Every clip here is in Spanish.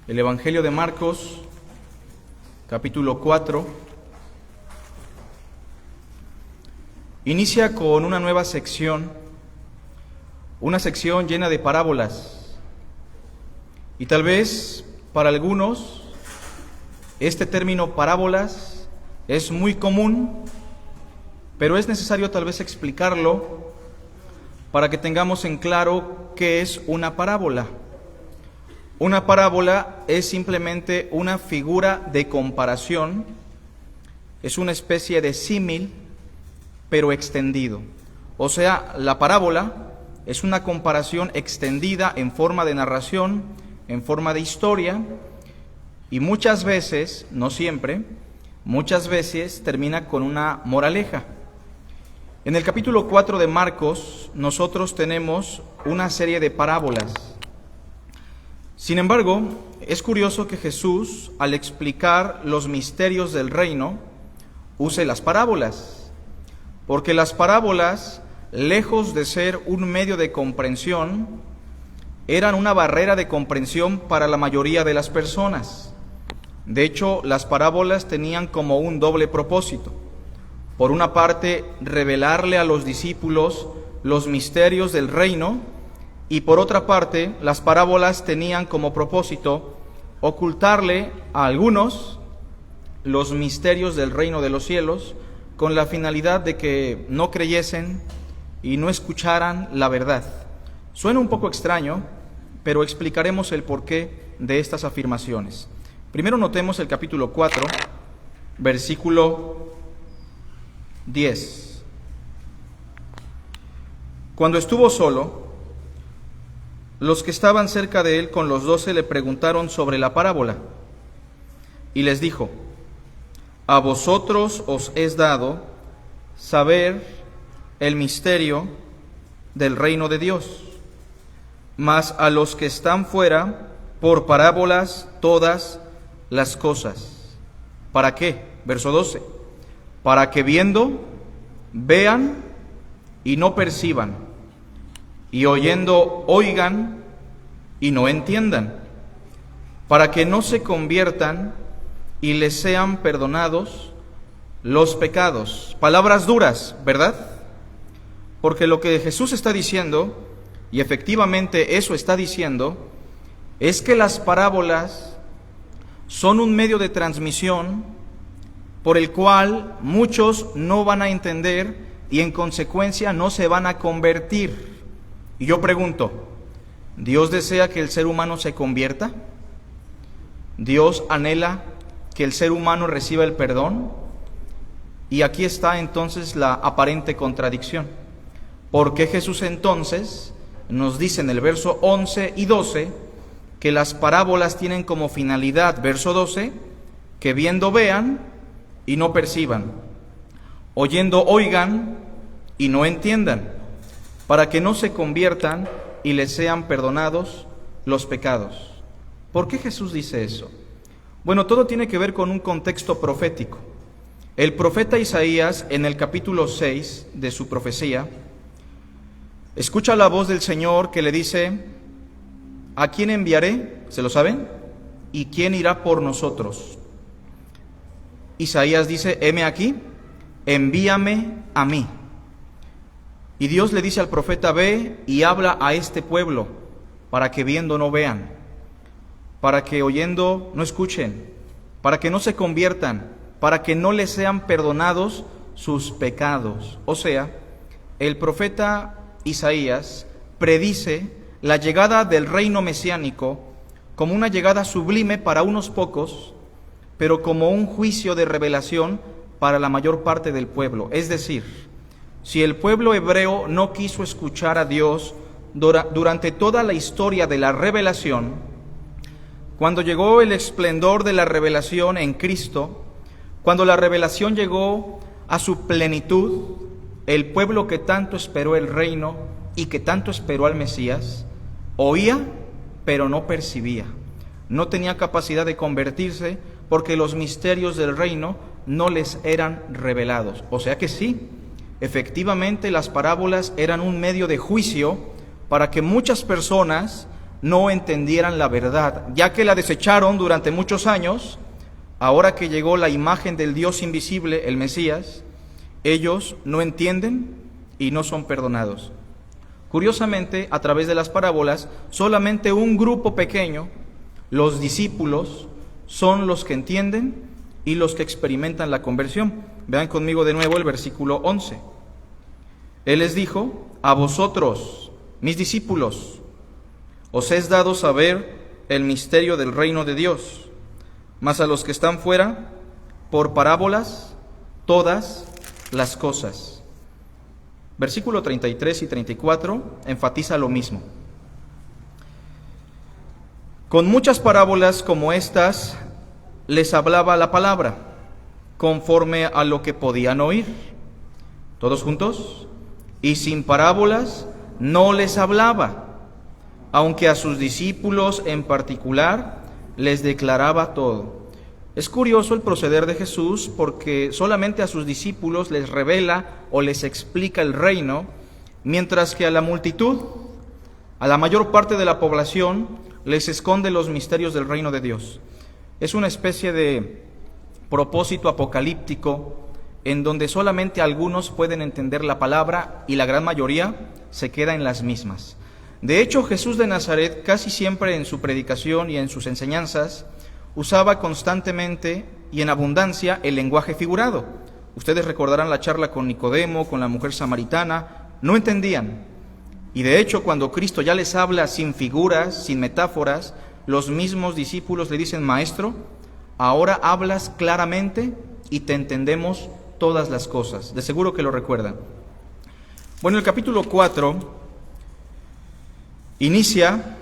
El Evangelio de Marcos, capítulo 4, inicia con una nueva sección, una sección llena de parábolas. Y tal vez para algunos este término parábolas es muy común, pero es necesario tal vez explicarlo para que tengamos en claro qué es una parábola. Una parábola es simplemente una figura de comparación, es una especie de símil, pero extendido. O sea, la parábola es una comparación extendida en forma de narración, en forma de historia, y muchas veces, no siempre, muchas veces termina con una moraleja. En el capítulo 4 de Marcos, nosotros tenemos una serie de parábolas. Sin embargo, es curioso que Jesús, al explicar los misterios del reino, use las parábolas, porque las parábolas, lejos de ser un medio de comprensión, eran una barrera de comprensión para la mayoría de las personas. De hecho, las parábolas tenían como un doble propósito. Por una parte, revelarle a los discípulos los misterios del reino, y por otra parte, las parábolas tenían como propósito ocultarle a algunos los misterios del reino de los cielos, con la finalidad de que no creyesen y no escucharan la verdad. Suena un poco extraño, pero explicaremos el porqué de estas afirmaciones. Primero notemos el capítulo 4, versículo 10. Cuando estuvo solo, los que estaban cerca de él con los 12 le preguntaron sobre la parábola, y les dijo: a vosotros os es dado saber el misterio del reino de Dios, mas a los que están fuera, por parábolas todas las cosas. ¿Para qué? Verso 12. Para que viendo, vean y no perciban, y oyendo, oigan y no entiendan, para que no se conviertan y les sean perdonados los pecados. Palabras duras, ¿verdad? Porque lo que Jesús está diciendo, y efectivamente eso está diciendo, es que las parábolas son un medio de transmisión por el cual muchos no van a entender y en consecuencia no se van a convertir. Y yo pregunto, ¿Dios desea que el ser humano se convierta? ¿Dios anhela que el ser humano reciba el perdón? Y aquí está entonces la aparente contradicción. ¿Por qué Jesús entonces nos dice en el verso 11 y 12 que las parábolas tienen como finalidad, verso 12, que viendo vean y no perciban, oyendo oigan y no entiendan, para que no se conviertan y les sean perdonados los pecados? ¿Por qué Jesús dice eso? Bueno, todo tiene que ver con un contexto profético. El profeta Isaías, en el capítulo 6 de su profecía, escucha la voz del Señor que le dice: ¿a quién enviaré? ¿Se lo saben? ¿Y quién irá por nosotros? Isaías dice: heme aquí, envíame a mí. Y Dios le dice al profeta: ve y habla a este pueblo, para que viendo no vean, para que oyendo no escuchen, para que no se conviertan, para que no les sean perdonados sus pecados. O sea, el profeta Isaías predice la llegada del reino mesiánico como una llegada sublime para unos pocos, pero como un juicio de revelación para la mayor parte del pueblo. Es decir, si el pueblo hebreo no quiso escuchar a Dios durante toda la historia de la revelación, cuando llegó el esplendor de la revelación en Cristo, cuando la revelación llegó a su plenitud, el pueblo que tanto esperó el reino y que tanto esperó al Mesías, oía, pero no percibía. No tenía capacidad de convertirse porque los misterios del reino no les eran revelados. O sea que sí, efectivamente las parábolas eran un medio de juicio para que muchas personas no entendieran la verdad, ya que la desecharon durante muchos años. Ahora que llegó la imagen del Dios invisible, el Mesías, ellos no entienden y no son perdonados. Curiosamente, a través de las parábolas, solamente un grupo pequeño, los discípulos, son los que entienden y los que experimentan la conversión. Vean conmigo de nuevo el versículo 11. Él les dijo: a vosotros, mis discípulos, os es dado saber el misterio del reino de Dios, mas a los que están fuera, por parábolas, todas las cosas. Versículo 33 y 34 enfatiza lo mismo. Con muchas parábolas como estas les hablaba la palabra, conforme a lo que podían oír. ¿Todos juntos? Y sin parábolas no les hablaba, aunque a sus discípulos en particular les declaraba todo. Es curioso el proceder de Jesús, porque solamente a sus discípulos les revela o les explica el reino, mientras que a la multitud, a la mayor parte de la población, les esconde los misterios del reino de Dios. Es una especie de propósito apocalíptico en donde solamente algunos pueden entender la palabra y la gran mayoría se queda en las mismas. De hecho, Jesús de Nazaret casi siempre en su predicación y en sus enseñanzas usaba constantemente y en abundancia el lenguaje figurado. Ustedes recordarán la charla con Nicodemo, con la mujer samaritana, no entendían. Y de hecho, cuando Cristo ya les habla sin figuras, sin metáforas, los mismos discípulos le dicen: Maestro, ahora hablas claramente y te entendemos todas las cosas. De seguro que lo recuerdan. Bueno, el capítulo 4 inicia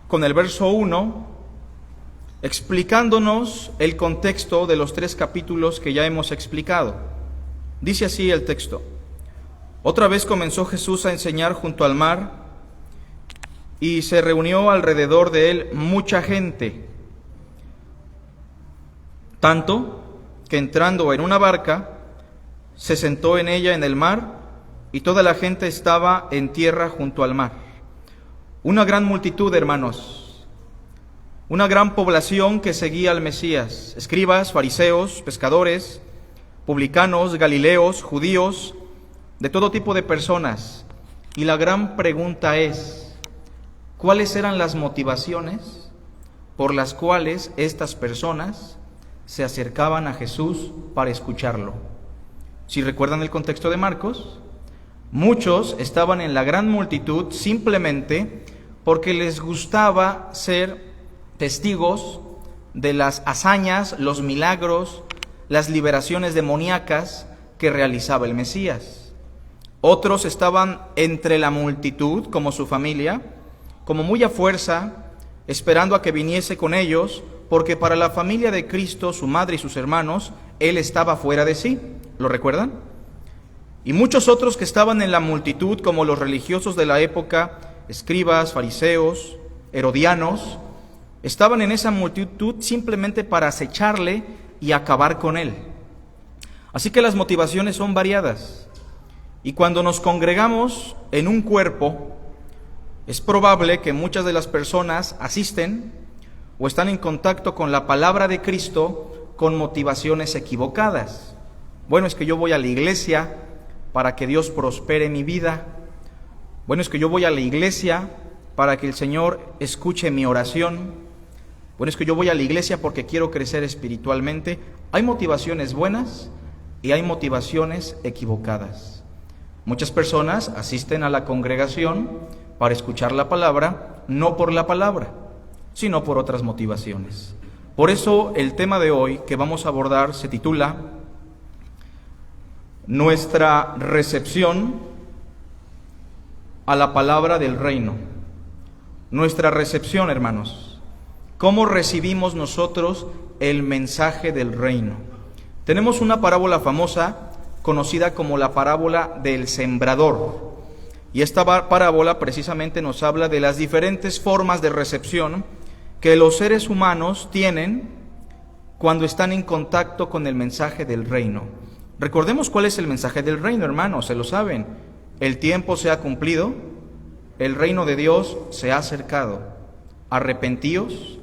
con el verso 1, explicándonos el contexto de los 3 capítulos que ya hemos explicado. Dice así el texto: otra vez comenzó Jesús a enseñar junto al mar, y se reunió alrededor de él mucha gente, tanto que entrando en una barca, se sentó en ella en el mar, y toda la gente estaba en tierra junto al mar. Una gran multitud, hermanos, una gran población que seguía al Mesías: escribas, fariseos, pescadores, publicanos, galileos, judíos, de todo tipo de personas. Y la gran pregunta es: ¿cuáles eran las motivaciones por las cuales estas personas se acercaban a Jesús para escucharlo? Si recuerdan el contexto de Marcos, muchos estaban en la gran multitud simplemente porque les gustaba ser testigos de las hazañas, los milagros, las liberaciones demoníacas que realizaba el Mesías. Otros estaban entre la multitud, como su familia, como muy a fuerza, esperando a que viniese con ellos, porque para la familia de Cristo, su madre y sus hermanos, Él estaba fuera de sí. ¿Lo recuerdan? Y muchos otros que estaban en la multitud, como los religiosos de la época, escribas, fariseos, herodianos, estaban en esa multitud simplemente para acecharle y acabar con Él. Así que las motivaciones son variadas. Y cuando nos congregamos en un cuerpo, es probable que muchas de las personas asisten o están en contacto con la palabra de Cristo con motivaciones equivocadas. Bueno, es que yo voy a la iglesia para que Dios prospere mi vida. Bueno, es que yo voy a la iglesia para que el Señor escuche mi oración. Bueno, es que yo voy a la iglesia porque quiero crecer espiritualmente. Hay motivaciones buenas y hay motivaciones equivocadas. Muchas personas asisten a la congregación para escuchar la palabra, no por la palabra, sino por otras motivaciones. Por eso el tema de hoy que vamos a abordar se titula Nuestra recepción a la palabra del reino. Nuestra recepción, hermanos. ¿Cómo recibimos nosotros el mensaje del reino? Tenemos una parábola famosa conocida como la parábola del sembrador. Y esta parábola precisamente nos habla de las diferentes formas de recepción que los seres humanos tienen cuando están en contacto con el mensaje del reino. Recordemos cuál es el mensaje del reino, hermanos, se lo saben. El tiempo se ha cumplido, el reino de Dios se ha acercado. Arrepentíos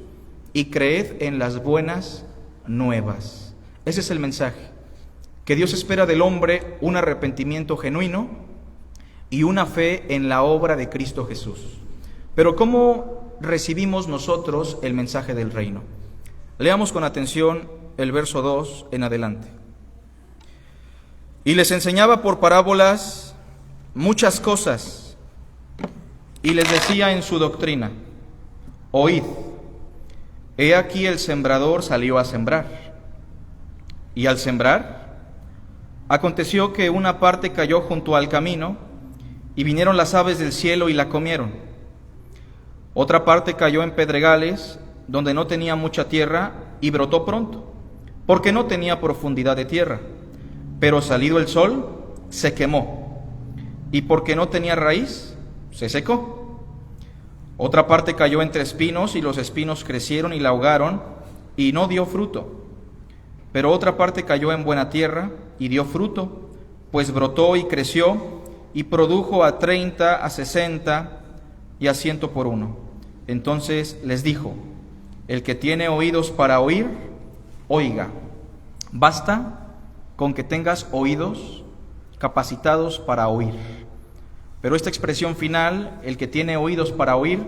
y creed en las buenas nuevas. Ese es el mensaje, que Dios espera del hombre un arrepentimiento genuino y una fe en la obra de Cristo Jesús. Pero ¿cómo recibimos nosotros el mensaje del reino? Leamos con atención el verso 2 en adelante. Y les enseñaba por parábolas muchas cosas, y les decía en su doctrina: oíd, he aquí el sembrador salió a sembrar. Y al sembrar, aconteció que una parte cayó junto al camino, y vinieron las aves del cielo y la comieron. Otra parte cayó en pedregales, donde no tenía mucha tierra, y brotó pronto, porque no tenía profundidad de tierra. Pero salido el sol, se quemó, y porque no tenía raíz, se secó. Otra parte cayó entre espinos, y los espinos crecieron y la ahogaron, y no dio fruto. Pero otra parte cayó en buena tierra, y dio fruto, pues brotó y creció, y produjo a 30, a 60, y a 100 por uno. Entonces les dijo: el que tiene oídos para oír, oiga. Basta con que tengas oídos capacitados para oír. Pero esta expresión final, el que tiene oídos para oír,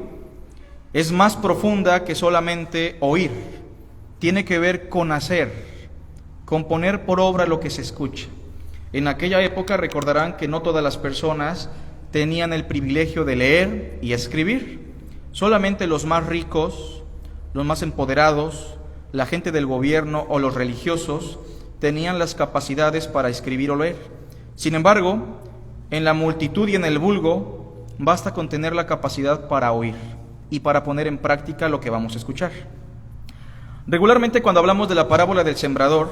es más profunda que solamente oír. Tiene que ver con hacer, con poner por obra lo que se escucha. En aquella época recordarán que no todas las personas tenían el privilegio de leer y escribir. Solamente los más ricos, los más empoderados, la gente del gobierno o los religiosos tenían las capacidades para escribir o leer. Sin embargo, en la multitud y en el vulgo, basta con tener la capacidad para oír y para poner en práctica lo que vamos a escuchar. Regularmente, cuando hablamos de la parábola del sembrador,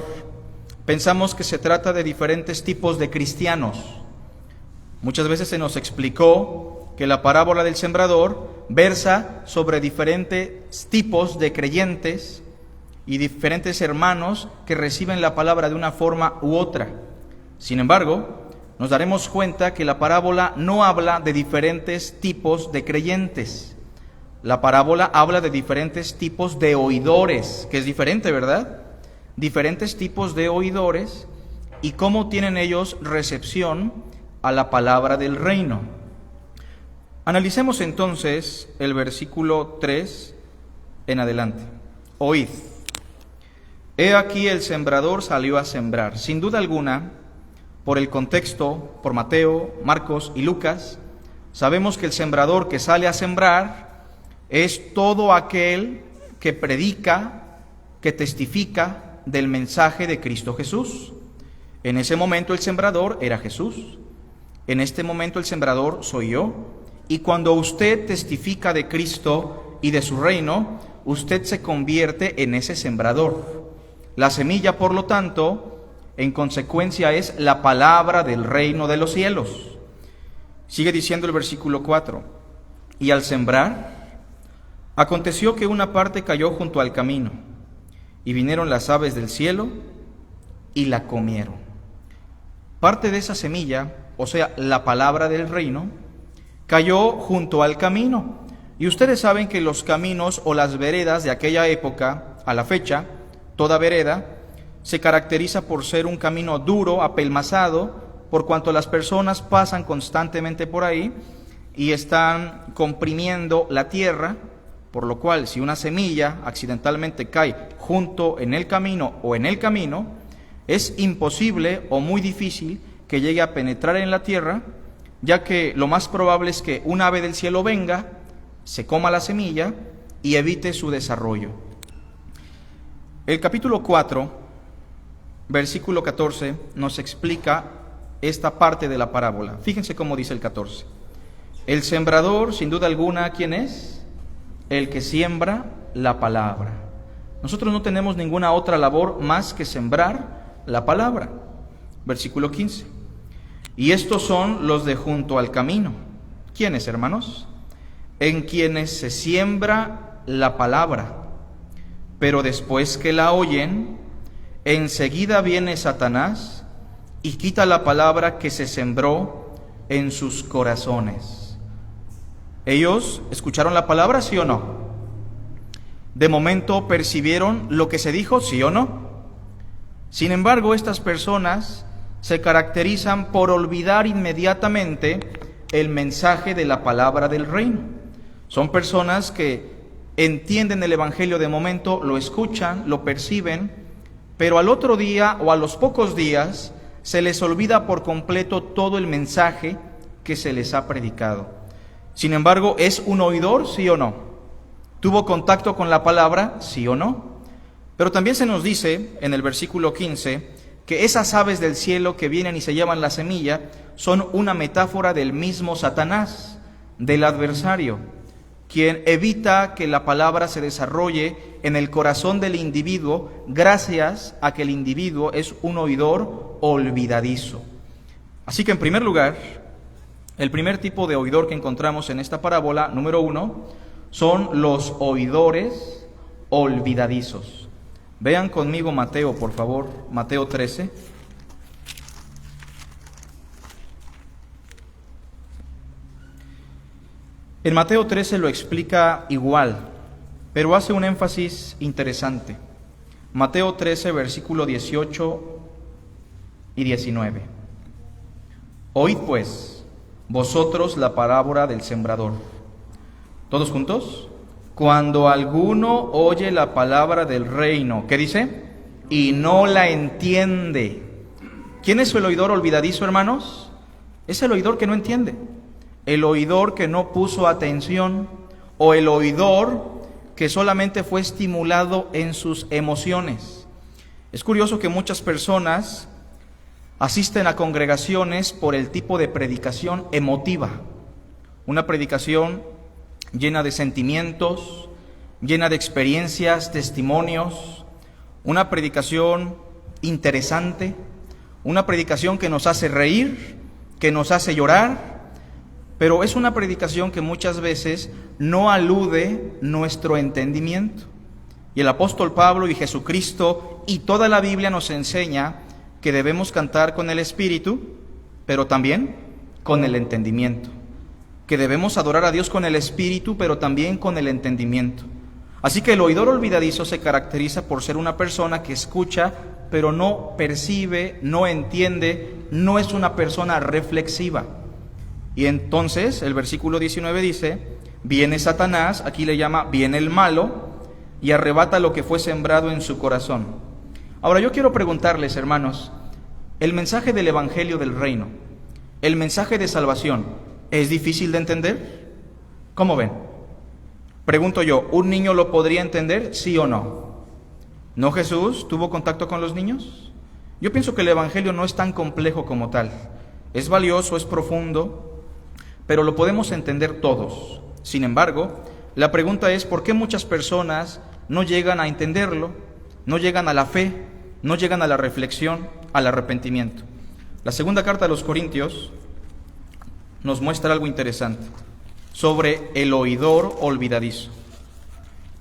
pensamos que se trata de diferentes tipos de cristianos. Muchas veces se nos explicó que la parábola del sembrador versa sobre diferentes tipos de creyentes y diferentes hermanos que reciben la palabra de una forma u otra. Sin embargo, nos daremos cuenta que la parábola no habla de diferentes tipos de creyentes. La parábola habla de diferentes tipos de oidores, que es diferente, ¿verdad? Diferentes tipos de oidores y cómo tienen ellos recepción a la palabra del reino. Analicemos entonces el versículo 3 en adelante. Oíd. He aquí el sembrador salió a sembrar. Sin duda alguna, por el contexto, por Mateo, Marcos y Lucas, sabemos que el sembrador que sale a sembrar es todo aquel que predica, que testifica del mensaje de Cristo Jesús. En ese momento el sembrador era Jesús. En este momento el sembrador soy yo. Y cuando usted testifica de Cristo y de su reino, usted se convierte en ese sembrador. La semilla, por lo tanto, en consecuencia es la palabra del reino de los cielos. Sigue diciendo el versículo 4. Y al sembrar, aconteció que una parte cayó junto al camino, y vinieron las aves del cielo y la comieron. Parte de esa semilla, o sea, la palabra del reino, cayó junto al camino. Y ustedes saben que los caminos o las veredas de aquella época, a la fecha, toda vereda se caracteriza por ser un camino duro, apelmazado, por cuanto las personas pasan constantemente por ahí y están comprimiendo la tierra, por lo cual si una semilla accidentalmente cae junto en el camino o en el camino, es imposible o muy difícil que llegue a penetrar en la tierra, ya que lo más probable es que un ave del cielo venga, se coma la semilla y evite su desarrollo. El capítulo 4, versículo 14, nos explica esta parte de la parábola. Fíjense cómo dice el 14. El sembrador, sin duda alguna, ¿quién es? El que siembra la palabra. Nosotros no tenemos ninguna otra labor más que sembrar la palabra. Versículo 15. Y estos son los de junto al camino. ¿Quiénes, hermanos? En quienes se siembra la palabra. Pero después que la oyen, enseguida viene Satanás y quita la palabra que se sembró en sus corazones. Ellos escucharon la palabra, ¿sí o no? De momento percibieron lo que se dijo, ¿sí o no? Sin embargo, estas personas se caracterizan por olvidar inmediatamente el mensaje de la palabra del reino. Son personas que entienden el evangelio de momento, lo escuchan, lo perciben, pero al otro día o a los pocos días se les olvida por completo todo el mensaje que se les ha predicado. Sin embargo, ¿es un oidor, sí o no? ¿Tuvo contacto con la palabra, sí o no? Pero también se nos dice en el versículo 15 que esas aves del cielo que vienen y se llevan la semilla son una metáfora del mismo Satanás, del adversario, quien evita que la palabra se desarrolle en el corazón del individuo gracias a que el individuo es un oidor olvidadizo. Así que en primer lugar, el primer tipo de oidor que encontramos en esta parábola, número 1, son los oidores olvidadizos. Vean conmigo Mateo, por favor, Mateo 13. En Mateo 13 lo explica igual, pero hace un énfasis interesante. Mateo 13, versículo 18 y 19. Oíd pues vosotros la parábola del sembrador. ¿Todos juntos? Cuando alguno oye la palabra del reino, ¿qué dice? Y no la entiende. ¿Quién es el oidor olvidadizo, hermanos? Es el oidor que no entiende. El oidor que no puso atención, o el oidor que solamente fue estimulado en sus emociones. Es curioso que muchas personas asisten a congregaciones por el tipo de predicación emotiva, una predicación llena de sentimientos, llena de experiencias, testimonios, una predicación interesante, una predicación que nos hace reír, que nos hace llorar, pero es una predicación que muchas veces no alude nuestro entendimiento. Y el apóstol Pablo y Jesucristo y toda la Biblia nos enseña que debemos cantar con el espíritu, pero también con el entendimiento. Que debemos adorar a Dios con el espíritu, pero también con el entendimiento. Así que el oidor olvidadizo se caracteriza por ser una persona que escucha, pero no percibe, no entiende, no es una persona reflexiva. Y entonces el versículo 19 dice, viene Satanás, aquí le llama, viene el malo, y arrebata lo que fue sembrado en su corazón. Ahora yo quiero preguntarles, hermanos, el mensaje del evangelio del reino, el mensaje de salvación, ¿es difícil de entender? ¿Cómo ven? Pregunto yo, ¿un niño lo podría entender, sí o no? ¿No Jesús tuvo contacto con los niños? Yo pienso que el evangelio no es tan complejo como tal. Es valioso, es profundo, pero lo podemos entender todos. Sin embargo, la pregunta es, ¿por qué muchas personas no llegan a entenderlo, no llegan a la fe, no llegan a la reflexión, al arrepentimiento? La segunda carta a los Corintios nos muestra algo interesante sobre el oidor olvidadizo.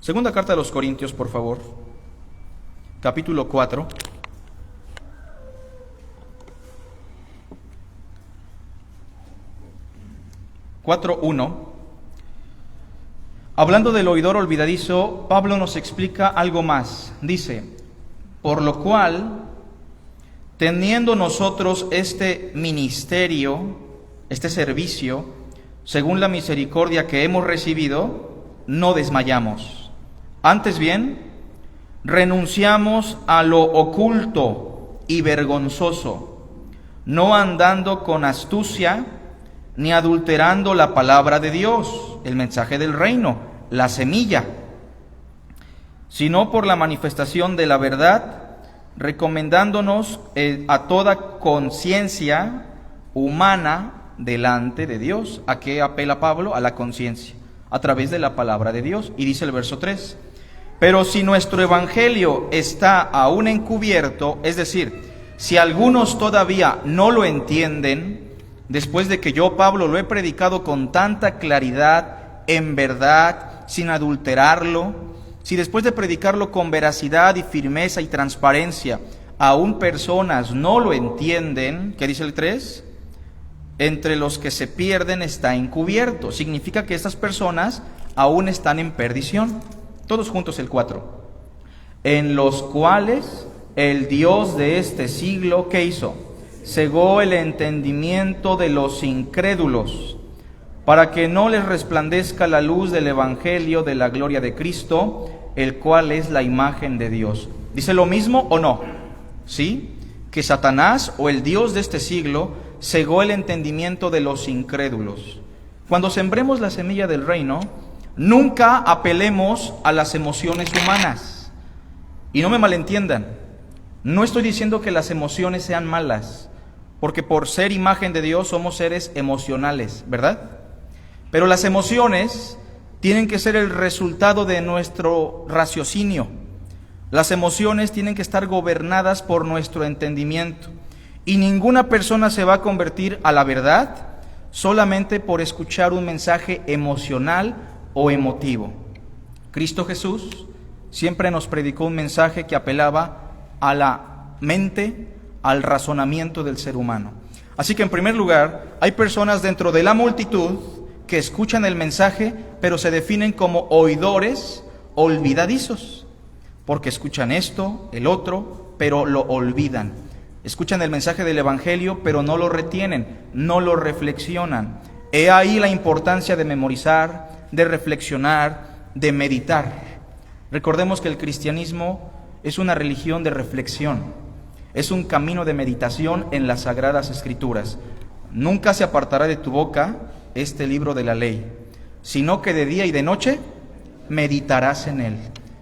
Segunda carta a los Corintios, por favor, capítulo 4. Hablando del oidor olvidadizo, Pablo nos explica algo más. Dice, por lo cual, teniendo nosotros este ministerio, este servicio, según la misericordia que hemos recibido, no desmayamos. Antes bien, renunciamos a lo oculto y vergonzoso, no andando con astucia, ni adulterando la palabra de Dios, el mensaje del reino, la semilla, sino por la manifestación de la verdad, recomendándonos a toda conciencia humana delante de Dios. ¿A qué apela Pablo? A la conciencia, a través de la palabra de Dios. Y dice el verso 3, pero si nuestro evangelio está aún encubierto, es decir, si algunos todavía no lo entienden, después de que yo, Pablo, lo he predicado con tanta claridad, en verdad, sin adulterarlo, si después de predicarlo con veracidad y firmeza y transparencia, aún personas no lo entienden, ¿qué dice el 3? entre los que se pierden está encubierto. Significa que estas personas aún están en perdición. Todos juntos el 4. En los cuales el Dios de este siglo, ¿qué hizo? Cegó el entendimiento de los incrédulos, para que no les resplandezca la luz del Evangelio de la gloria de Cristo, el cual es la imagen de Dios. ¿Dice lo mismo o no? ¿Sí? Que Satanás o el Dios de este siglo cegó el entendimiento de los incrédulos. Cuando sembremos la semilla del reino, nunca apelemos a las emociones humanas. Y no me malentiendan, no estoy diciendo que las emociones sean malas, porque por ser imagen de Dios somos seres emocionales, ¿verdad? Pero las emociones tienen que ser el resultado de nuestro raciocinio. Las emociones tienen que estar gobernadas por nuestro entendimiento. Y ninguna persona se va a convertir a la verdad solamente por escuchar un mensaje emocional o emotivo. Cristo Jesús siempre nos predicó un mensaje que apelaba a la mente, al razonamiento del ser humano. Así que en primer lugar, hay personas dentro de la multitud que escuchan el mensaje, pero se definen como oidores olvidadizos, porque escuchan esto, el otro, pero lo olvidan. Escuchan el mensaje del Evangelio, pero no lo retienen, no lo reflexionan. He ahí la importancia de memorizar, de reflexionar, de meditar. Recordemos que el cristianismo es una religión de reflexión, es un camino de meditación en las Sagradas Escrituras. Nunca se apartará de tu boca este libro de la ley, sino que de día y de noche meditarás en él.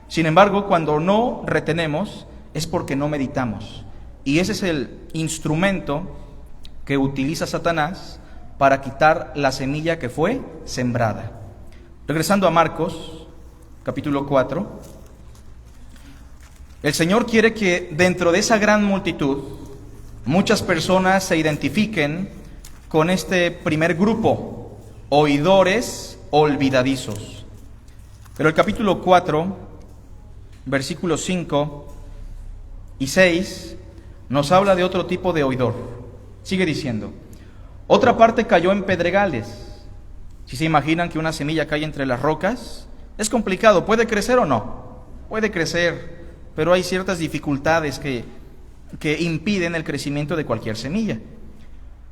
Sin embargo, cuando no retenemos, es porque no meditamos. Y ese es el instrumento que utiliza Satanás para quitar la semilla que fue sembrada. Regresando a Marcos, capítulo 4, el Señor quiere que dentro de esa gran multitud, muchas personas se identifiquen con este primer grupo, oidores olvidadizos. Pero el capítulo 4, versículos 5 y 6, nos habla de otro tipo de oidor. Sigue diciendo, otra parte cayó en pedregales. Si se imaginan que una semilla cae entre las rocas, es complicado. ¿Puede crecer o no? Puede crecer, pero hay ciertas dificultades que impiden el crecimiento de cualquier semilla.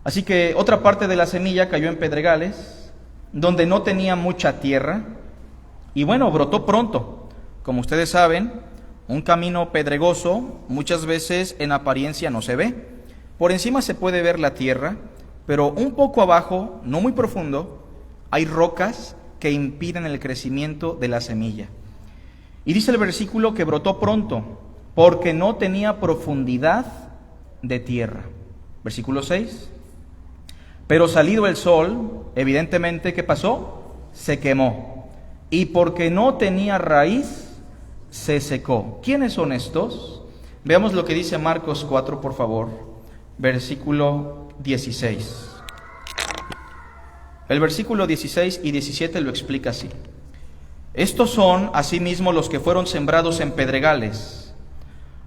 Así que otra parte de la semilla cayó en pedregales, donde no tenía mucha tierra, y bueno, brotó pronto. Como ustedes saben, un camino pedregoso muchas veces en apariencia no se ve. Por encima se puede ver la tierra, pero un poco abajo, no muy profundo, hay rocas que impiden el crecimiento de la semilla. Y dice el versículo que brotó pronto, porque no tenía profundidad de tierra. Versículo 6. Pero salido el sol, evidentemente, ¿qué pasó? Se quemó. Y porque no tenía raíz, se secó. ¿Quiénes son estos? Veamos lo que dice Marcos 4, por favor. Versículo 16. El versículo 16 y 17 lo explica así. Estos son asimismo los que fueron sembrados en pedregales,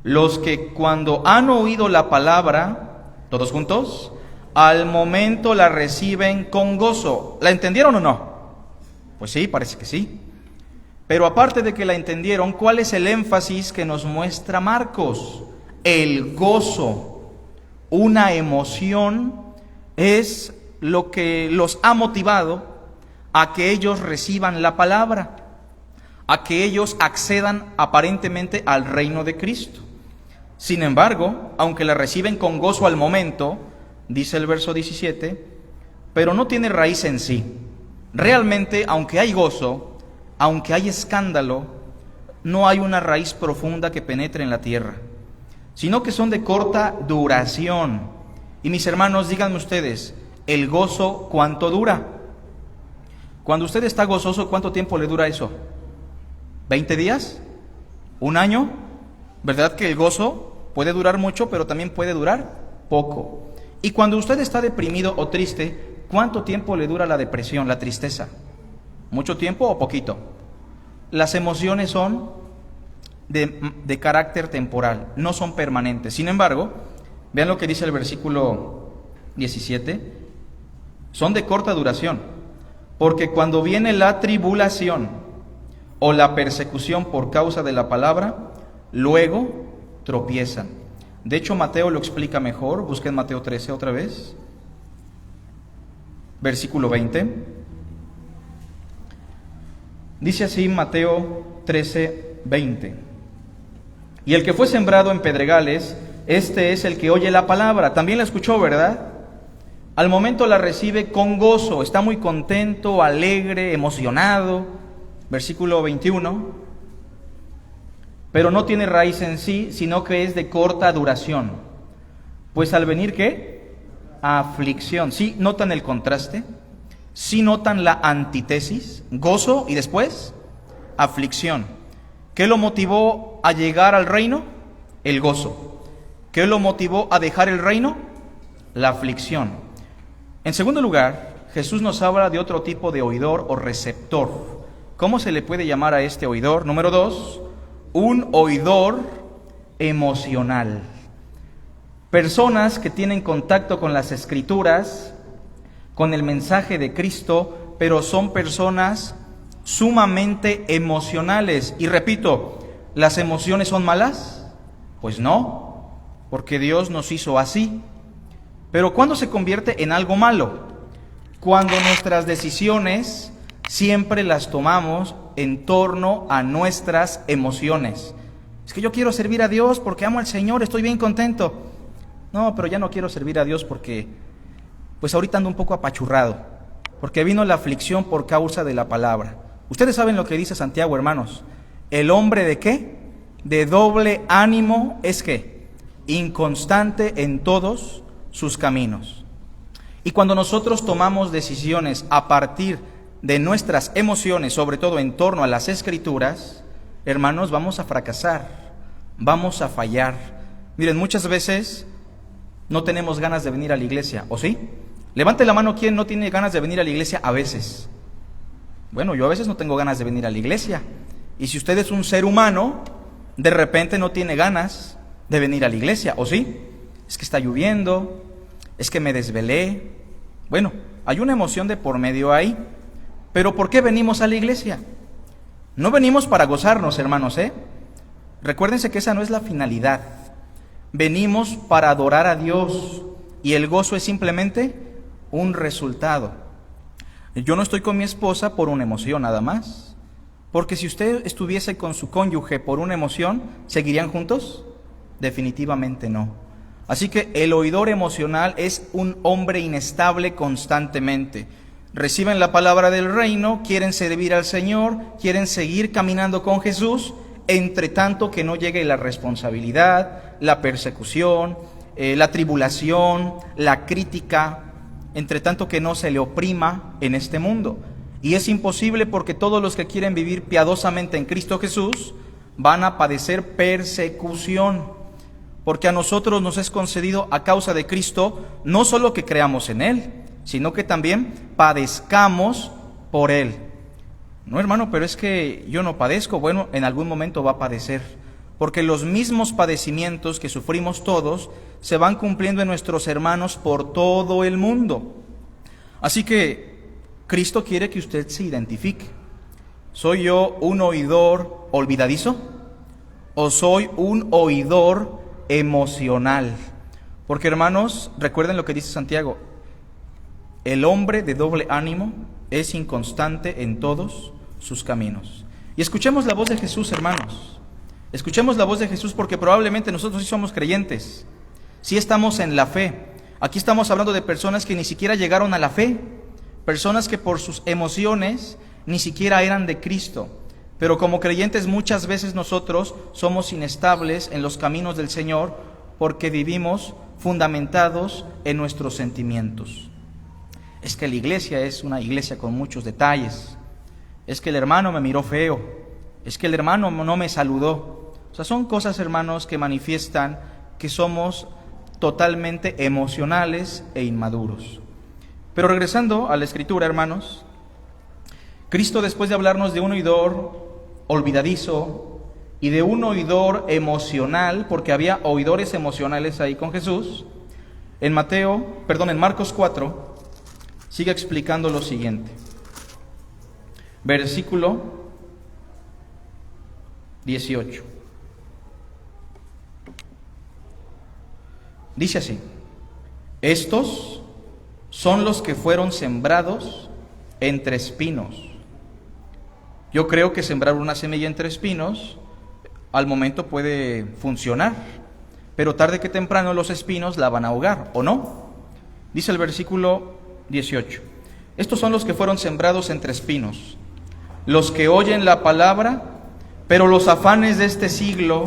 los que cuando han oído la palabra, todos juntos, al momento la reciben con gozo. ¿La entendieron o no? Pues sí, parece que sí. Pero aparte de que la entendieron, ¿cuál es el énfasis que nos muestra Marcos? El gozo. Una emoción es lo que los ha motivado a que ellos reciban la palabra, a que ellos accedan aparentemente al reino de Cristo. Sin embargo, aunque la reciben con gozo al momento, dice el verso 17, pero no tiene raíz en sí. Realmente, aunque hay gozo, aunque hay escándalo, no hay una raíz profunda que penetre en la tierra, sino que son de corta duración. Y mis hermanos, díganme ustedes, ¿el gozo cuánto dura? Cuando usted está gozoso, ¿cuánto tiempo le dura eso? ¿20 días? ¿Un año? ¿Verdad que el gozo puede durar mucho, pero también puede durar poco? Y cuando usted está deprimido o triste, ¿cuánto tiempo le dura la depresión, la tristeza? ¿Mucho tiempo o poquito? Las emociones son de carácter temporal, no son permanentes. Sin embargo, vean lo que dice el versículo 17. son de corta duración, porque cuando viene la tribulación o la persecución por causa de la palabra, luego tropiezan. De hecho, Mateo lo explica mejor. Busquen Mateo 13 otra vez, versículo 20. Dice así Mateo 13, 20. Y el que fue sembrado en pedregales, este es el que oye la palabra. También la escuchó, ¿verdad? Al momento la recibe con gozo, está muy contento, alegre, emocionado. Versículo 21. Pero no tiene raíz en sí, sino que es de corta duración. Pues al venir, ¿qué? Aflicción. ¿Sí notan el contraste? ¿Sí notan la antítesis? Gozo y después aflicción. ¿Qué lo motivó a llegar al reino? El gozo. ¿Qué lo motivó a dejar el reino? La aflicción. En segundo lugar, Jesús nos habla de otro tipo de oidor o receptor. ¿Cómo se le puede llamar a este oidor? Número 2, un oidor emocional. Personas que tienen contacto con las Escrituras, con el mensaje de Cristo, pero son personas sumamente emocionales. Y repito, ¿las emociones son malas? Pues no, porque Dios nos hizo así. Pero ¿cuándo se convierte en algo malo? Cuando nuestras decisiones siempre las tomamos en torno a nuestras emociones. Es que yo quiero servir a Dios porque amo al Señor, estoy bien contento. No, pero ya no quiero servir a Dios porque, pues ahorita ando un poco apachurrado, porque vino la aflicción por causa de la palabra. Ustedes saben lo que dice Santiago, hermanos. ¿El hombre de qué? De doble ánimo es ¿qué? Inconstante en todos sus caminos. Y cuando nosotros tomamos decisiones a partir de nuestras emociones, sobre todo en torno a las Escrituras, hermanos, vamos a fracasar, vamos a fallar. Miren, muchas veces no tenemos ganas de venir a la iglesia, ¿o sí? Levante la mano quien no tiene ganas de venir a la iglesia a veces. Bueno, yo a veces no tengo ganas de venir a la iglesia. Y si usted es un ser humano, de repente no tiene ganas de venir a la iglesia, ¿o sí? Es que está lloviendo, es que me desvelé. Bueno, hay una emoción de por medio ahí. Pero ¿por qué venimos a la iglesia? No venimos para gozarnos, hermanos, Recuérdense que esa no es la finalidad. Venimos para adorar a Dios y el gozo es simplemente un resultado. Yo no estoy con mi esposa por una emoción nada más, porque si usted estuviese con su cónyuge por una emoción, ¿seguirían juntos? Definitivamente no. Así que el oidor emocional es un hombre inestable constantemente. Reciben la palabra del reino, quieren servir al Señor, quieren seguir caminando con Jesús, entre tanto que no llegue la responsabilidad, la persecución, la tribulación, la crítica, entre tanto que no se le oprima en este mundo. Y es imposible porque todos los que quieren vivir piadosamente en Cristo Jesús van a padecer persecución, porque a nosotros nos es concedido a causa de Cristo no solo que creamos en Él, sino que también padezcamos por Él. No, hermano, pero es que yo no padezco. Bueno, en algún momento va a padecer, porque los mismos padecimientos que sufrimos todos se van cumpliendo en nuestros hermanos por todo el mundo. Así que Cristo quiere que usted se identifique. ¿Soy yo un oidor olvidadizo o soy un oidor emocional? Porque, hermanos, recuerden lo que dice Santiago: el hombre de doble ánimo es inconstante en todos sus caminos. Y escuchemos la voz de Jesús, hermanos. Escuchemos la voz de Jesús, porque probablemente nosotros sí somos creyentes, sí estamos en la fe. Aquí estamos hablando de personas que ni siquiera llegaron a la fe, personas que por sus emociones ni siquiera eran de Cristo. Pero como creyentes muchas veces nosotros somos inestables en los caminos del Señor porque vivimos fundamentados en nuestros sentimientos. Es que la iglesia es una iglesia con muchos detalles. Es que el hermano me miró feo. Es que el hermano no me saludó. O sea, son cosas, hermanos, que manifiestan que somos totalmente emocionales e inmaduros. Pero regresando a la Escritura, hermanos, Cristo, después de hablarnos de un oidor olvidadizo y de un oidor emocional, porque había oidores emocionales ahí con Jesús, en Marcos 4, sigue explicando lo siguiente. Versículo 18. Dice así: estos son los que fueron sembrados entre espinos. Yo creo que sembrar una semilla entre espinos al momento puede funcionar, pero tarde que temprano los espinos la van a ahogar, ¿o no? Dice el versículo 18: estos son los que fueron sembrados entre espinos, los que oyen la palabra, pero los afanes de este siglo,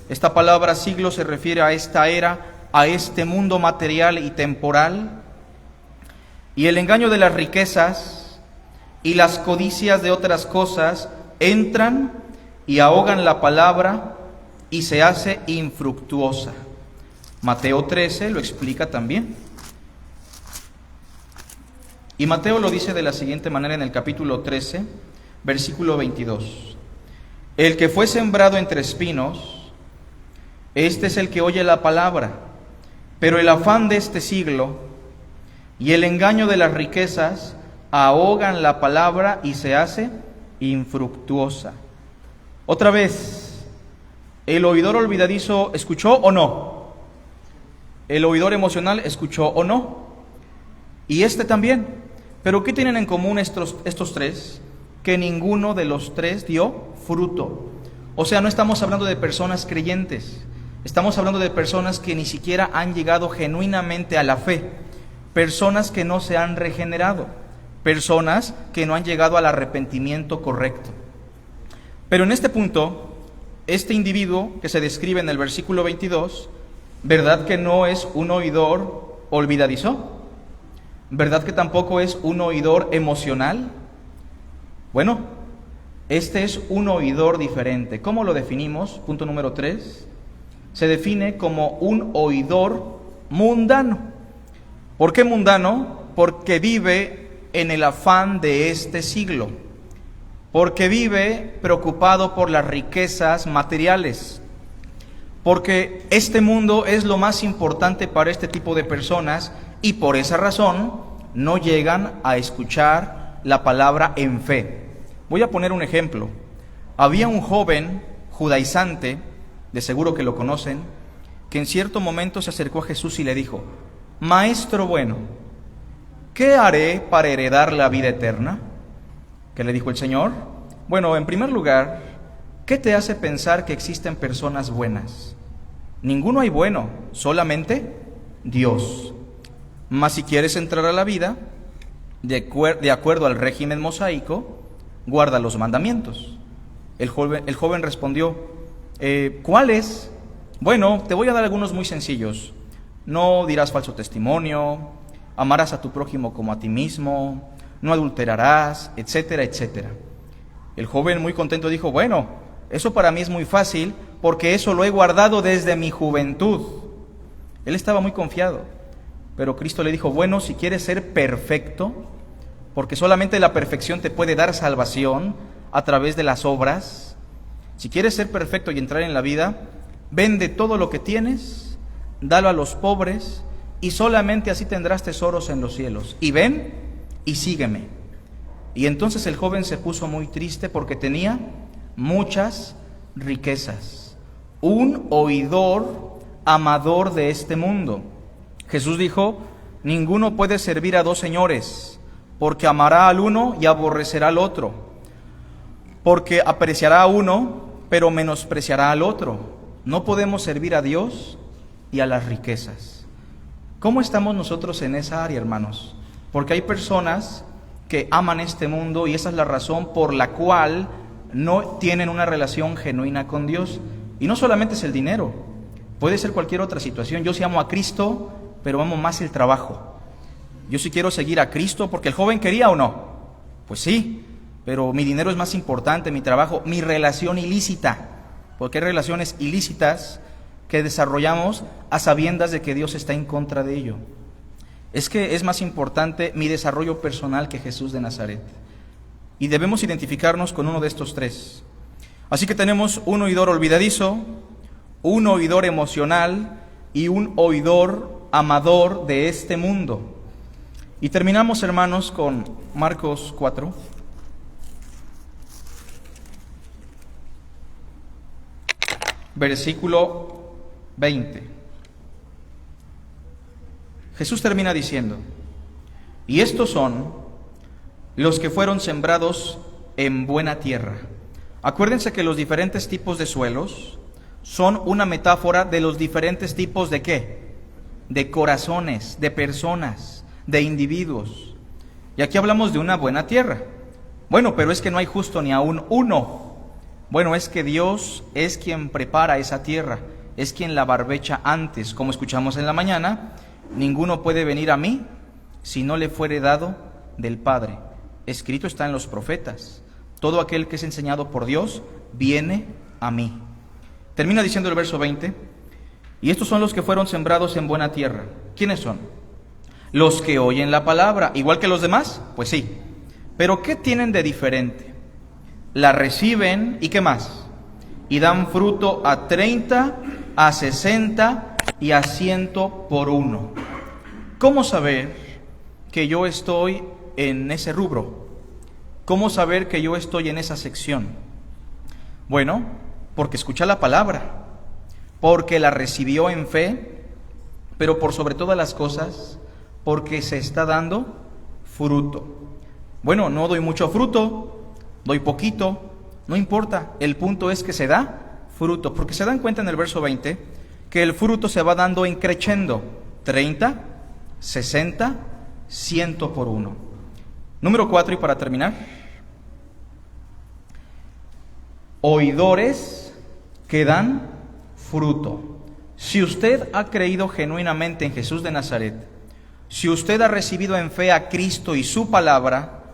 esta palabra siglo se refiere a esta era, a este mundo material y temporal, y el engaño de las riquezas y las codicias de otras cosas entran y ahogan la palabra y se hace infructuosa. Mateo 13 lo explica también. Y Mateo lo dice de la siguiente manera en el capítulo 13, versículo 22. El que fue sembrado entre espinos, este es el que oye la palabra, pero el afán de este siglo y el engaño de las riquezas ahogan la palabra y se hace infructuosa. Otra vez, ¿el oidor olvidadizo escuchó o no? ¿El oidor emocional escuchó o no? Y este también. ¿Pero qué tienen en común estos tres? Que ninguno de los tres dio fruto. O sea, no estamos hablando de personas creyentes, estamos hablando de personas que ni siquiera han llegado genuinamente a la fe, personas que no se han regenerado, personas que no han llegado al arrepentimiento correcto. Pero en este punto, este individuo que se describe en el versículo 22, ¿verdad que no es un oidor olvidadizo? ¿Verdad que tampoco es un oidor emocional? Bueno, este es un oidor diferente. ¿Cómo lo definimos? Punto número 3. Se define como un oidor mundano. ¿Por qué mundano? Porque vive en el afán de este siglo, porque vive preocupado por las riquezas materiales, porque este mundo es lo más importante para este tipo de personas y por esa razón no llegan a escuchar la palabra en fe. Voy a poner un ejemplo. Había un joven judaizante, de seguro que lo conocen, que en cierto momento se acercó a Jesús y le dijo: Maestro bueno, ¿qué haré para heredar la vida eterna? ¿Qué le dijo el Señor? Bueno, en primer lugar, ¿qué te hace pensar que existen personas buenas? Ninguno hay bueno, solamente Dios. Mas si quieres entrar a la vida, de acuerdo al régimen mosaico, guarda los mandamientos. El joven respondió: ¿cuáles? Bueno, te voy a dar algunos muy sencillos. No dirás falso testimonio, amarás a tu prójimo como a ti mismo, no adulterarás, etcétera, etcétera. El joven muy contento dijo: bueno, eso para mí es muy fácil, porque eso lo he guardado desde mi juventud. Él estaba muy confiado, pero Cristo le dijo: bueno, si quieres ser perfecto, porque solamente la perfección te puede dar salvación a través de las obras, si quieres ser perfecto y entrar en la vida, vende todo lo que tienes, dalo a los pobres, y solamente así tendrás tesoros en los cielos. Y ven y sígueme. Y entonces el joven se puso muy triste porque tenía muchas riquezas. Un oidor amador de este mundo. Jesús dijo: ninguno puede servir a dos señores, porque amará al uno y aborrecerá al otro, porque apreciará a uno, pero menospreciará al otro. No podemos servir a Dios y a las riquezas. ¿Cómo estamos nosotros en esa área, hermanos? Porque hay personas que aman este mundo y esa es la razón por la cual no tienen una relación genuina con Dios. Y no solamente es el dinero, puede ser cualquier otra situación. Yo sí amo a Cristo, pero amo más el trabajo. Yo sí quiero seguir a Cristo porque el joven quería, ¿o no? Pues sí, pero mi dinero es más importante, mi trabajo, mi relación ilícita, porque hay relaciones ilícitas que desarrollamos a sabiendas de que Dios está en contra de ello. Es que es más importante mi desarrollo personal que Jesús de Nazaret. Y debemos identificarnos con uno de estos tres. Así que tenemos un oidor olvidadizo, un oidor emocional y un oidor amador de este mundo. Y terminamos, hermanos, con Marcos 4. Versículo 20. Jesús termina diciendo: y estos son los que fueron sembrados en buena tierra. Acuérdense que los diferentes tipos de suelos son una metáfora de los diferentes tipos de ¿qué? De corazones, de personas, de individuos. Y aquí hablamos de una buena tierra. Bueno, pero es que no hay justo ni aún uno. Bueno, es que Dios es quien prepara esa tierra, es quien la barbecha antes. Como escuchamos en la mañana, ninguno puede venir a mí si no le fuere dado del Padre. Escrito está en los profetas: todo aquel que es enseñado por Dios viene a mí. Termina diciendo el verso 20: y estos son los que fueron sembrados en buena tierra. ¿Quiénes son? Los que oyen la palabra, igual que los demás, pues sí. Pero ¿qué tienen de diferente? La reciben, ¿y qué más? Y dan fruto a 30, a 60 y a 100 por uno. ¿Cómo saber que yo estoy en ese rubro? ¿Cómo saber que yo estoy en esa sección? Bueno, porque escucha la palabra, porque la recibió en fe, pero por sobre todas las cosas, porque se está dando fruto. Bueno, no doy mucho fruto, doy poquito, no importa, el punto es que se da fruto, porque se dan cuenta en el verso 20 que el fruto se va dando en creciendo: 30, 60, 100 por uno. Número 4, y para terminar: oidores que dan fruto. Si usted ha creído genuinamente en Jesús de Nazaret, si usted ha recibido en fe a Cristo y su palabra,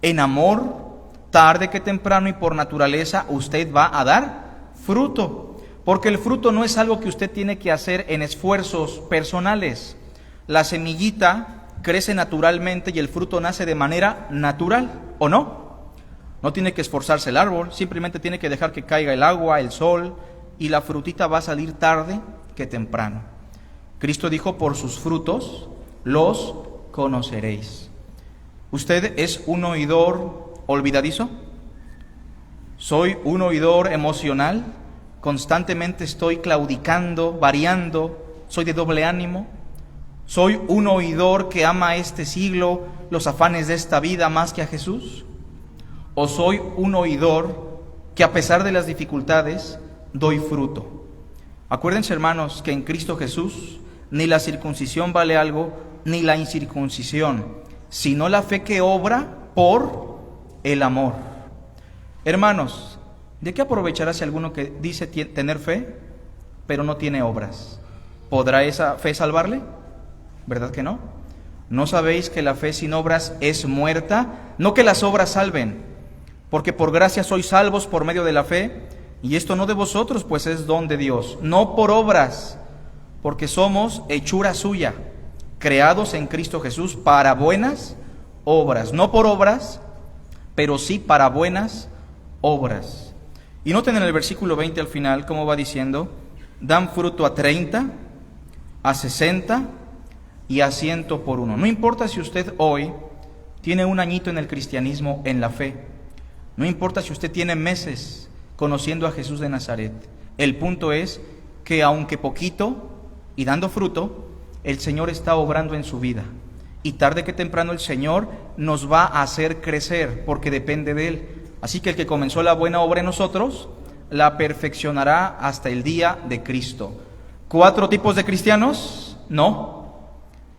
en amor, tarde que temprano y por naturaleza, usted va a dar fruto. Porque el fruto no es algo que usted tiene que hacer en esfuerzos personales. La semillita crece naturalmente y el fruto nace de manera natural, ¿o no? No tiene que esforzarse el árbol, simplemente tiene que dejar que caiga el agua, el sol, y la frutita va a salir tarde que temprano. Cristo dijo: por sus frutos los conoceréis. ¿Usted es un oidor olvidadizo? ¿Soy un oidor emocional? ¿Constantemente estoy claudicando, variando? ¿Soy de doble ánimo? ¿Soy un oidor que ama este siglo, los afanes de esta vida más que a Jesús? ¿O soy un oidor que a pesar de las dificultades doy fruto? Acuérdense, hermanos, que en Cristo Jesús ni la circuncisión vale algo, ni la incircuncisión, sino la fe que obra por el amor. Hermanos, ¿de qué aprovechará si alguno que dice tener fe, pero no tiene obras? ¿Podrá esa fe salvarle? ¿Verdad que no? ¿No sabéis que la fe sin obras es muerta? No que las obras salven, porque por gracia sois salvos por medio de la fe, y esto no de vosotros, pues es don de Dios, no por obras, porque somos hechura suya, creados en Cristo Jesús para buenas obras, no por obras, pero sí para buenas obras. Y noten en el versículo 20 al final cómo va diciendo: dan fruto a 30, a 60 y a 100 por uno. No importa si usted hoy tiene un añito en el cristianismo, en la fe, no importa si usted tiene meses conociendo a Jesús de Nazaret, el punto es que aunque poquito y dando fruto, el Señor está obrando en su vida, y tarde que temprano el Señor nos va a hacer crecer, porque depende de Él. Así que el que comenzó la buena obra en nosotros, la perfeccionará hasta el día de Cristo. ¿4 tipos de cristianos? No.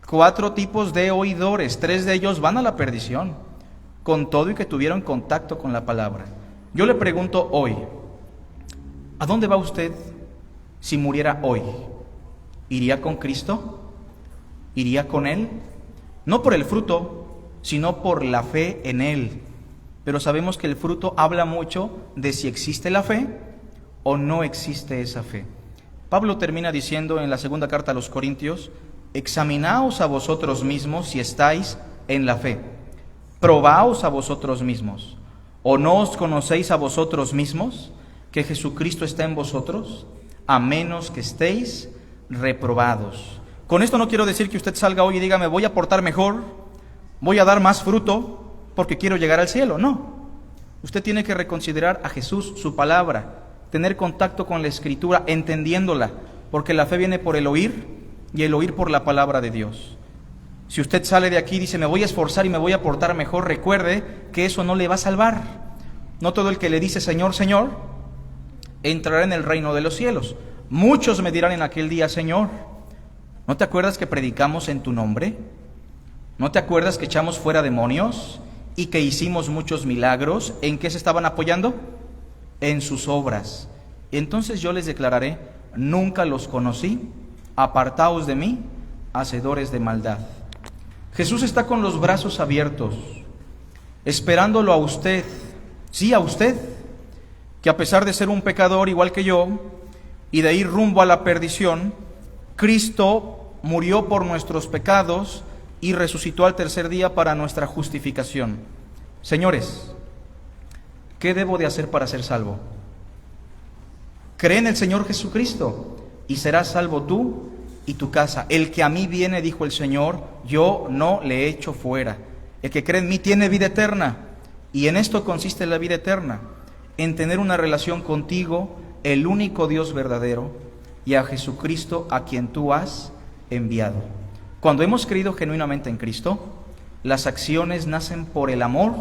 4 tipos de oidores. 3 de ellos van a la perdición, con todo y que tuvieron contacto con la palabra. Yo le pregunto hoy, ¿a dónde va usted si muriera hoy? ¿Iría con Cristo? ¿Iría con Él? No por el fruto, sino por la fe en Él. Pero sabemos que el fruto habla mucho de si existe la fe o no existe esa fe. Pablo termina diciendo en la segunda carta a los Corintios: examinaos a vosotros mismos si estáis en la fe. Probaos a vosotros mismos. ¿O no os conocéis a vosotros mismos que Jesucristo está en vosotros? A menos que estéis reprobados. Con esto no quiero decir que usted salga hoy y diga: me voy a portar mejor, voy a dar más fruto porque quiero llegar al cielo. No. Usted tiene que reconsiderar a Jesús, su palabra, tener contacto con la Escritura, entendiéndola, porque la fe viene por el oír y el oír por la palabra de Dios. Si usted sale de aquí y dice, me voy a esforzar y me voy a portar mejor, recuerde que eso no le va a salvar. No todo el que le dice Señor, Señor, entrará en el reino de los cielos. Muchos me dirán en aquel día, Señor, ¿no te acuerdas que predicamos en tu nombre? ¿No te acuerdas que echamos fuera demonios y que hicimos muchos milagros? ¿En qué se estaban apoyando? En sus obras. Entonces yo les declararé, nunca los conocí, apartaos de mí, hacedores de maldad. Jesús está con los brazos abiertos, esperándolo a usted, sí, a usted, que a pesar de ser un pecador igual que yo y de ir rumbo a la perdición, Cristo murió por nuestros pecados y resucitó al tercer día para nuestra justificación. Señores, ¿qué debo de hacer para ser salvo? Cree en el Señor Jesucristo y serás salvo tú y tu casa. El que a mí viene, dijo el Señor, yo no le echo fuera. El que cree en mí tiene vida eterna. Y en esto consiste la vida eterna, en tener una relación contigo, el único Dios verdadero, y a Jesucristo a quien tú has enviado. Cuando hemos creído genuinamente en Cristo, las acciones nacen por el amor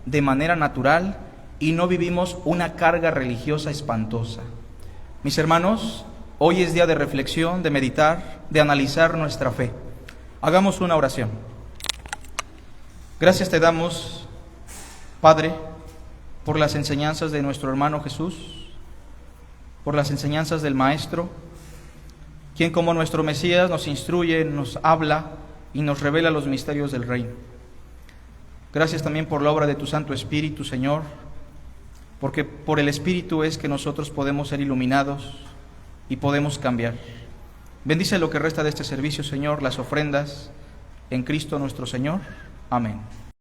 de manera natural y no vivimos una carga religiosa espantosa. Mis hermanos, hoy es día de reflexión, de meditar, de analizar nuestra fe. Hagamos una oración. Gracias te damos, Padre, por las enseñanzas de nuestro hermano Jesús, por las enseñanzas del Maestro, quien como nuestro Mesías nos instruye, nos habla y nos revela los misterios del reino. Gracias también por la obra de tu Santo Espíritu, Señor, porque por el Espíritu es que nosotros podemos ser iluminados y podemos cambiar. Bendice lo que resta de este servicio, Señor, las ofrendas en Cristo nuestro Señor. Amén.